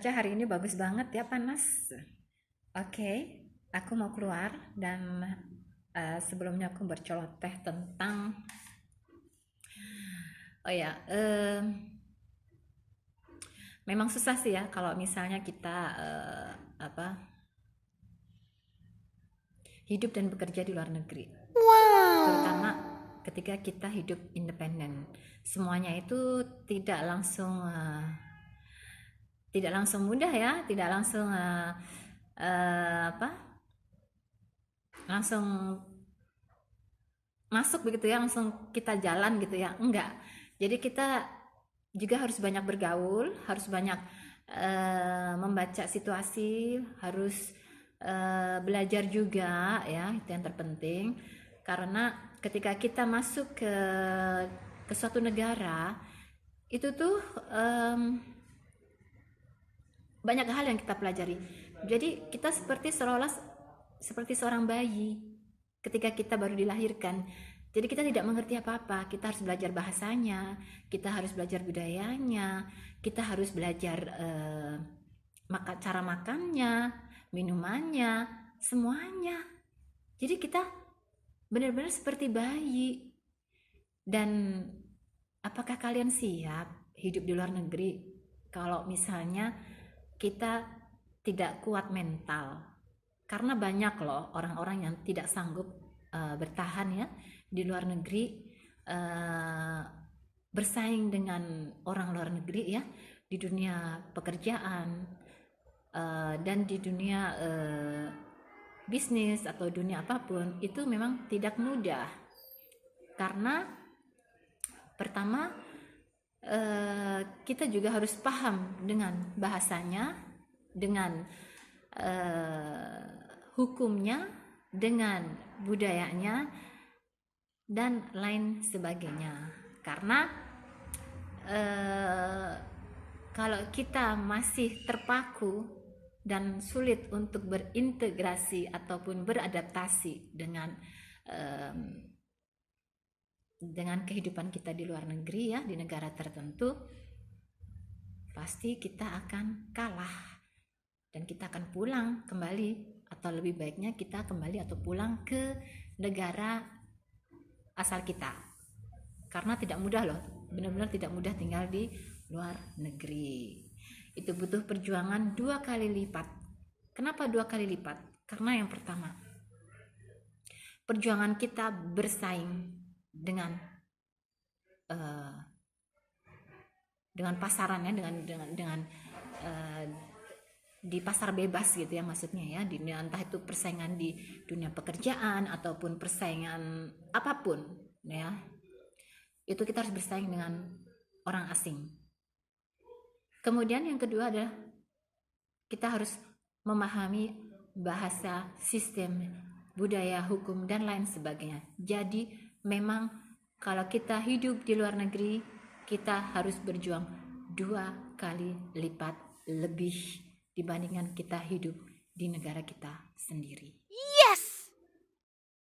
Cuaca hari ini bagus banget ya, panas. Oke, aku mau keluar dan sebelumnya aku berceloteh tentang oh ya, memang susah sih ya kalau misalnya kita hidup dan bekerja di luar negeri. Terutama ketika kita hidup independen. Semuanya itu tidak langsung mudah ya, tidak langsung langsung masuk begitu ya, langsung kita jalan gitu ya, enggak. Jadi kita juga harus banyak bergaul, harus banyak membaca situasi, harus belajar juga ya, itu yang terpenting. Karena ketika kita masuk ke suatu negara, itu tuh banyak hal yang kita pelajari. Jadi kita seolah-olah seperti seorang bayi ketika kita baru dilahirkan. Jadi kita tidak mengerti apa-apa, kita harus belajar bahasanya, kita harus belajar budayanya, kita harus belajar cara makannya, minumannya, semuanya. Jadi kita benar-benar seperti bayi. Dan apakah kalian siap hidup di luar negeri kalau misalnya kita tidak kuat mental? Karena banyak loh orang-orang yang tidak sanggup bertahan ya di luar negeri, bersaing dengan orang luar negeri ya di dunia pekerjaan dan di dunia bisnis atau dunia apapun. Itu memang tidak mudah karena pertama kita juga harus paham dengan bahasanya, dengan hukumnya, dengan budayanya, dan lain sebagainya. Karena kalau kita masih terpaku dan sulit untuk berintegrasi ataupun beradaptasi dengan kehidupan kita di luar negeri ya, di negara tertentu, pasti kita akan kalah dan kita akan pulang kembali, atau lebih baiknya kita kembali atau pulang ke negara asal kita. Karena tidak mudah loh, benar-benar tidak mudah tinggal di luar negeri. Itu butuh perjuangan 2 kali lipat. Kenapa 2 kali lipat? Karena yang pertama, perjuangan kita bersaing dengan pasarannya, dengan di pasar bebas gitu ya, maksudnya ya, entah itu persaingan di dunia pekerjaan ataupun persaingan apapun ya, itu kita harus bersaing dengan orang asing. Kemudian yang kedua adalah kita harus memahami bahasa, sistem, budaya, hukum, dan lain sebagainya. Jadi memang kalau kita hidup di luar negeri, kita harus berjuang 2 kali lipat lebih dibandingkan kita hidup di negara kita sendiri.